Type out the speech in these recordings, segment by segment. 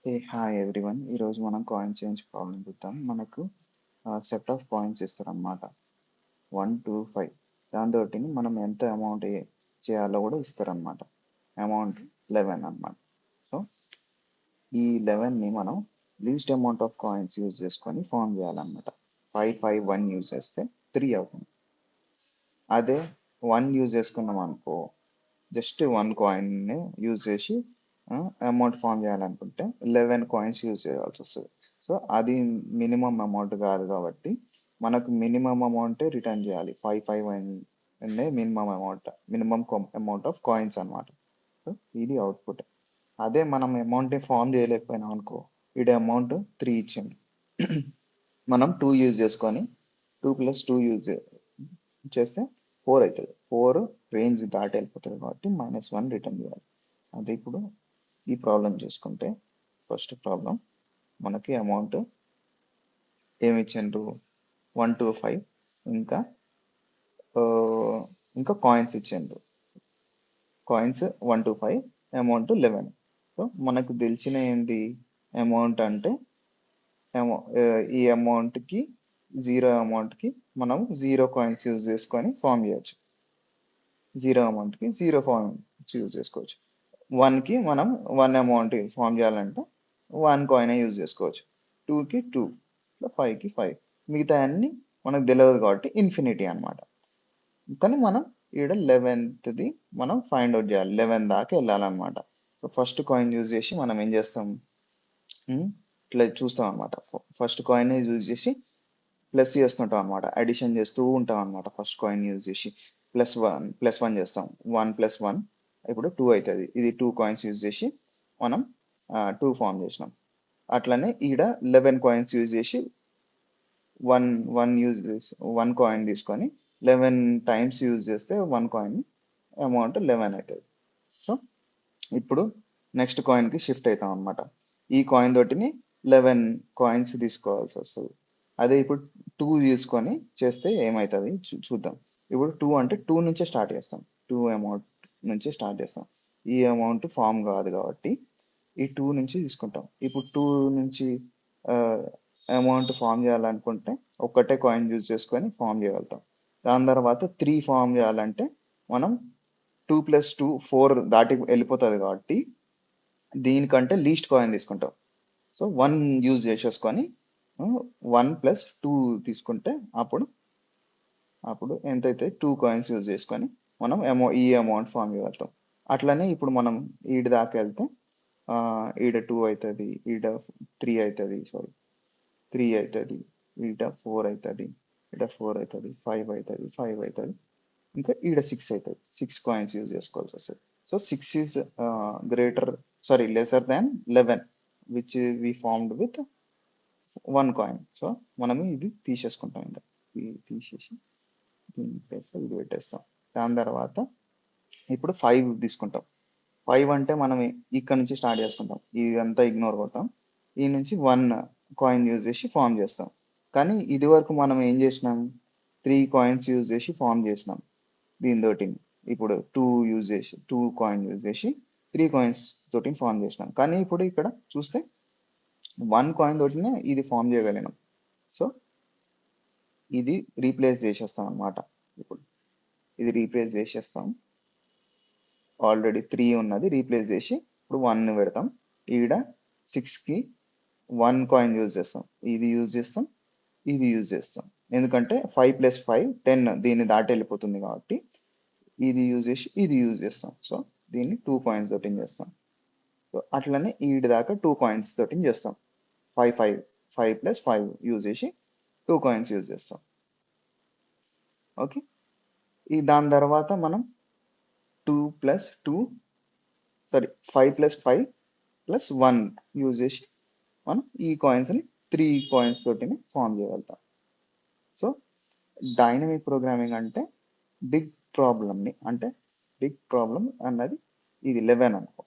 ఏ hi everyone. ఈరోజు మనం coin change problem చూద్దాం. మనకు సెట్ ఆఫ్ కాయిన్స్ ఇస్తారన్నమాట, 1 2 5. దాంతో మనం ఎంత అమౌంట్ చేయాలో కూడా ఇస్తారన్నమాట. అమౌంట్ 11 అన్నమాట. సో ఈ 11ని మనం least amount of coins use చేసుకొని ఫామ్ చేయాలన్నమాట. 5 5 1 యూజ్ చేస్తే 3 అవుతుంది. అదే 1 యూజ్ చేసుకున్నాం అనుకో, జస్ట్ 1 కాయిన్ యూజ్ చేసి అమౌంట్ ఫామ్ చేయాలనుకుంటే 11 కాయిన్స్ యూజ్ చేయాల్సి వస్తుంది. సో అది మినిమం అమౌంట్ కాదు కాబట్టి మనకు మినిమం అమౌంటే రిటర్న్ చేయాలి. 5 5 మినిమం అమౌంట్ ఆఫ్ కాయిన్స్ అనమాట. సో ఇది అవుట్పుట్. అదే మనం అమౌంట్ ఫామ్ చేయలేకపోయినాం అనుకో, ఇది అమౌంట్ 3 ఇచ్చింది, మనం 2 యూజ్ చేసుకొని 2 + 2 యూజ్ చేస్తే 4 అవుతుంది. 4 రేంజ్ దాటి వెళ్ళిపోతుంది కాబట్టి -1 రిటర్న్ చేయాలి. అదే ఇప్పుడు ఈ ప్రాబ్లం చూసుకుంటే, ఫస్ట్ ప్రాబ్లం మనకి అమౌంట్ ఏమి ఇచ్చిండ్రు, 1 2 5, ఇంకా ఇంకా కాయిన్స్ ఇచ్చిండ్రు. Coins 1 2 5, amount 11. సో మనకు తెలిసిన ఏంటి అమౌంట్ అంటే, ఈ అమౌంట్కి అమౌంట్కి మనం 0 కాయిన్స్ యూజ్ చేసుకొని ఫామ్ చేయొచ్చు. 0 అమౌంట్కి 0 ఫామ్ యూజ్ చేసుకోవచ్చు. 1కి మనం 1 అమౌంట్ ఫామ్ చేయాలంటే 1 కాయిన్ యూజ్ చేసుకోవచ్చు. 2కి 2, 5కి 5. మిగతా అన్ని మనకు తెలియదు కాబట్టి ఇన్ఫినిటీ అనమాట. కానీ మనం ఇక్కడ 11th మనం ఫైండ్ అవుట్ చేయాలి. 11 దాకా వెళ్ళాలన్నమాట. ఫస్ట్ కాయిన్ యూజ్ చేసి మనం ఏం చేస్తాం, ఇట్లా చూస్తాం అనమాట. ఫస్ట్ కాయిన్ యూజ్ చేసి ప్లస్ చేస్తుంటాం అనమాట, అడిషన్ చేస్తూ ఉంటాం అనమాట. ఫస్ట్ కాయిన్ యూజ్ చేసి +1 చేస్తాం. 1 + 1 ఇప్పుడు 2 అవుతుంది. ఇది 2 కాయిన్స్ యూజ్ చేసి మనం 2 ఫామ్ చేసినాం. అట్లనే ఈడ 11 కాయిన్స్ యూజ్ చేసి 1 కాయిన్ తీసుకొని 11 టైమ్స్ యూజ్ చేస్తే 1 కాయిన్ అమౌంట్ 11 అవుతుంది. సో ఇప్పుడు నెక్స్ట్ కాయిన్కి షిఫ్ట్ అవుతాం అనమాట. ఈ కాయిన్ తోటిని 11 కాయిన్స్ తీసుకోవాల్సి వస్తుంది. అదే ఇప్పుడు 2 తీసుకొని చేస్తే ఏమవుతుంది చూద్దాం. ఇప్పుడు 2 అంటే 2 నుంచే స్టార్ట్ చేస్తాం. 2 అమౌంట్ నుంచే స్టార్ట్ చేస్తాం. ఈ అమౌంట్ ఫామ్ కాదు కాబట్టి ఈ 2 నుంచి తీసుకుంటాం. ఇప్పుడు 2 నుంచి అమౌంట్ ఫామ్ చేయాలనుకుంటే ఒక్కటే కాయిన్ యూజ్ చేసుకొని ఫామ్ చేయగలుగుతాం. దాని తర్వాత 3 ఫామ్ చేయాలంటే మనం 2 + 2 4 దాటి వెళ్ళిపోతుంది కాబట్టి దీనికంటే లీస్ట్ కాయిన్ తీసుకుంటాం. సో 1 యూజ్ చేసేసుకొని 1 + 2 తీసుకుంటే అప్పుడు ఎంతైతే 2 కాయిన్స్ యూజ్ చేసుకొని మనం ఈ అమౌంట్ ఫామ్ చేయగలుగుతాం. అట్లనే ఇప్పుడు మనం ఈడ దాకా వెళ్తే ఈడ 2 అవుతుంది, ఈడ 3 అవుతుంది, 3 అవుతుంది, ఈడ 4 అవుతుంది, ఈడ 4 అవుతుంది, 5 అవుతుంది, 5 అవుతుంది, ఇంకా ఈడ 6 అవుతుంది. 6 కాయిన్స్ యూజ్ చేసుకోవాల్సి వస్తుంది. So 6 is lesser than 11 which we formed with 1 coin. So మనం ఇది తీసేసుకుంటాం. ఇంకా ఇది తీసేసి దీని ప్లేస్ ఇది పెట్టేస్తాం. దాని తర్వాత ఇప్పుడు 5 తీసుకుంటాం. 5 అంటే మనం ఇక్కడ నుంచి స్టార్ట్ చేసుకుంటాం. ఇదంతా ఇగ్నోర్ కొడతాం. ఈ నుంచి 1 కాయిన్ యూజ్ చేసి ఫామ్ చేస్తాం. కానీ ఇది వరకు మనం ఏం చేసినాం, 3 కాయిన్స్ యూజ్ చేసి ఫామ్ చేసినాం. దీనితోటి ఇప్పుడు 2 కాయిన్ యూజ్ చేసి 3 కాయిన్స్ తోటి ఫామ్ చేసినాం. కానీ ఇప్పుడు ఇక్కడ చూస్తే 1 కాయిన్ తోటినే ఇది ఫామ్ చేయగలిగినాం. సో ఇది రీప్లేస్ చేసేస్తాం అనమాట. ఇప్పుడు ఇది రీప్లేస్ చేసేస్తాం. ఆల్రెడీ 3 ఉన్నది రీప్లేస్ చేసి ఇప్పుడు 1 పెడతాం. ఈడ 6కి 1 కాయిన్ యూజ్ చేస్తాం. ఇది యూజ్ చేస్తాం, ఇది యూజ్ చేస్తాం. ఎందుకంటే 5 + 5 10 దీన్ని దాటి వెళ్ళిపోతుంది కాబట్టి ఇది యూజ్ చేసి ఇది యూజ్ చేస్తాం. సో దీన్ని 2 కాయిన్స్ తోటి చేస్తాం. సో అట్లనే ఈడి దాకా 2 కాయిన్స్ తోటి చేస్తాం. 5 + 5 యూజ్ చేసి 2 కాయిన్స్ యూజ్ చేస్తాం. ఓకే, దాని తర్వాత మనం 2 + 2 5 + 5 + 1 యూజ్ చేసి మనం ఈ కాయిన్స్ని 3 కాయిన్స్ తోటి ఫామ్ చేయగలుగుతాం. సో డైనమిక్ ప్రోగ్రామింగ్ అంటే బిగ్ ప్రాబ్లమ్ని, అంటే బిగ్ ప్రాబ్లం అన్నది ఇది 11 అనుకో,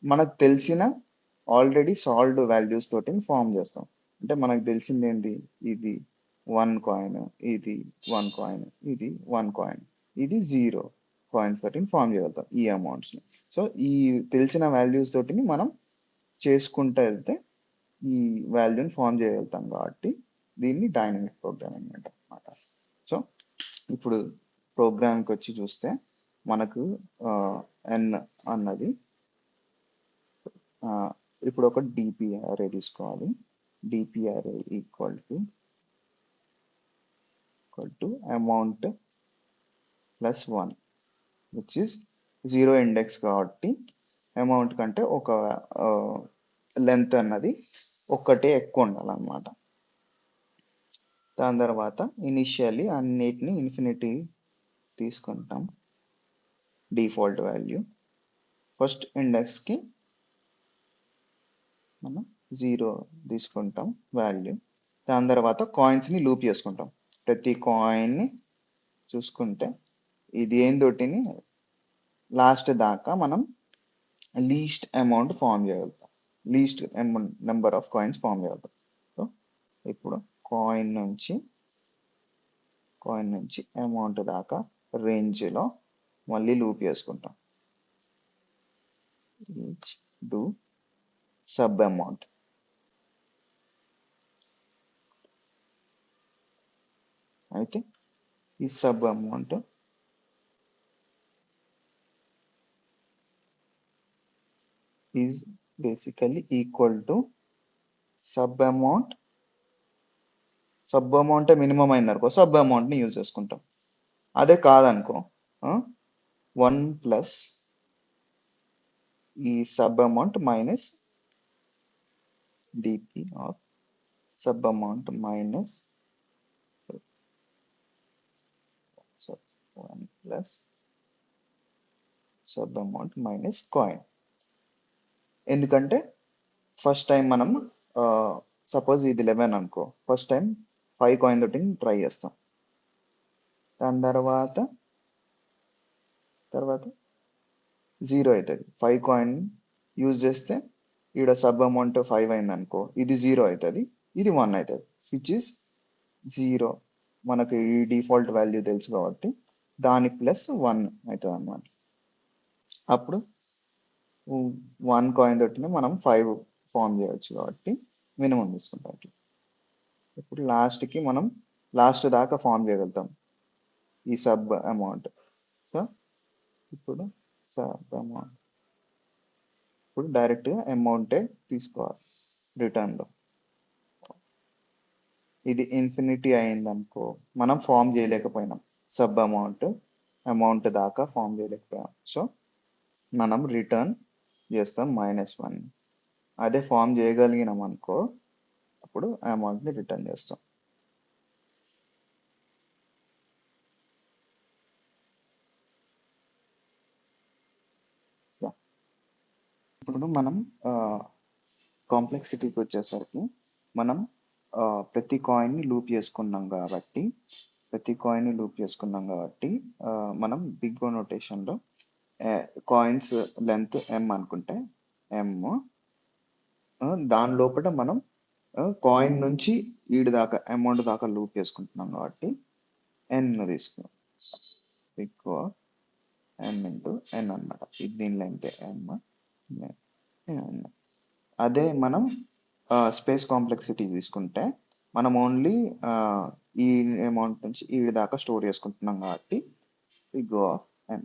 మనకు తెలిసిన ఆల్రెడీ సాల్వ్డ్ వాల్యూస్ తోటి ఫామ్ చేస్తాం. అంటే మనకు తెలిసింది ఏంటి, ఇది 1 కాయిన్, ఇది 1 కాయిన్, ఇది 1 కాయిన్, ఇది 0 కాయిన్స్ తోటి ఫామ్ చేయగలుగుతాం ఈ అమౌంట్స్ని. సో ఈ తెలిసిన వాల్యూస్ తోటి మనం చేసుకుంటూ వెళ్తే ఈ వాల్యూని ఫామ్ చేయగలుగుతాం కాబట్టి దీన్ని డైనమిక్ ప్రోగ్రామింగ్ అన్నమాట. సో ఇప్పుడు ప్రోగ్రామ్కి వచ్చి చూస్తే మనకు ఎన్ అన్నది ఇప్పుడు ఒక డిపి అరే తీసుకోవాలి. డిపి అరే equal to amount plus 1 which is 0 index కాబట్టి అమౌంట్ కంటే ఒక లెంత్ అన్నది ఒక్కటే ఎక్కువ ఉండాలన్నమాట. దాని తర్వాత ఇనిషియల్లీ అన్నిటిని ఇన్ఫినిటీ తీసుకుంటాం డిఫాల్ట్ వాల్యూ. ఫస్ట్ ఇండెక్స్కి మనం 0 తీసుకుంటాం వాల్యూ. దాని తర్వాత కాయిన్స్ని లూప్ చేసుకుంటాం. ప్రతి కాయిన్ని చూసుకుంటే ఇది ఏందోటిని లాస్ట్ దాకా మనం లీస్ట్ అమౌంట్ ఫామ్ చేయగలుగుతాం, least number of coins form చేయగలుగుతాం. సో ఇప్పుడు కాయిన్ నుంచి అమౌంట్ దాకా రేంజ్లో మళ్ళీ లూప్ చేసుకుంటాం. Each do sub amount. అయితే ఈ sub amount is basically equal to sub amount minimum అయిందనుకో సబ్ అమౌంట్ని యూజ్ చేసుకుంటాం. అదే కాదనుకో 1 ప్లస్ ఈ sub amount minus DP of sub amount minus 1 plus sub amount minus coin. ఎందుకంటే ఫస్ట్ టైం మనం సపోజ్ ఇది 11 అనుకో, ఫస్ట్ టైం 5 కాయిన్ తోటి ట్రై చేస్తాం. దాని తర్వాత 0 అవుతుంది. 5 కాయిన్ యూజ్ చేస్తే ఇక్కడ సబ్ అమౌంట్ 5 అయింది అనుకో, ఇది 0 అవుతుంది, ఇది 1 అవుతుంది, విచ్ ఇస్ 0. మనకు ఈ డిఫాల్ట్ వాల్యూ తెలుసు కాబట్టి దాని ప్లస్ 1 అవుతుంది అన్నమాట. అప్పుడు 1 కాయిన్ తోటి మనం 5 ఫామ్ చేయవచ్చు కాబట్టి మినిమం తీసుకుంటాం. ఇప్పుడు లాస్ట్కి మనం లాస్ట్ దాకా ఫామ్ చేయగలుగుతాం ఈ సబ్ అమౌంట్. సో ఇప్పుడు సబ్ అమౌంట్ ఇప్పుడు డైరెక్ట్గా అమౌంటే తీసుకోవాలి రిటర్న్లో. ఇది ఇన్ఫినిటీ అయిందనుకో మనం ఫామ్ చేయలేకపోయినాం, సబ్ అమౌంట్ దాకా ఫామ్ చేయలేకపోయాం. సో మనం రిటర్న్ చేస్తాం -1. అదే ఫామ్ చేయగలిగినాం అనుకో అప్పుడు అమౌంట్ని రిటర్న్ చేస్తాం. ఇప్పుడు మనం కాంప్లెక్సిటీకి వచ్చేసరికి మనం ప్రతి కాయిన్ని లూప్ చేసుకున్నాం కాబట్టి మనం బిగ్ ఓ నోటేషన్లో కాయిన్స్ లెంత్ m అనుకుంటే m దాని లోపల మనం కాయిన్ నుంచి ఈడు దాకా అమౌంట్ దాకా లూప్ చేసుకుంటున్నాం కాబట్టి n తీసుకున్నాం. బిగ్ ఓ m ఇంటూ n అనమాట. ఇది దీని లెంత్ m. అదే మనం స్పేస్ కాంప్లెక్సిటీ తీసుకుంటే మనం ఓన్లీ ఈ అమౌంట్ నుంచి ఈ దాకా స్టోర్ చేసుకుంటున్నాం కాబట్టి బిగ్ ఓ ఆఫ్ n.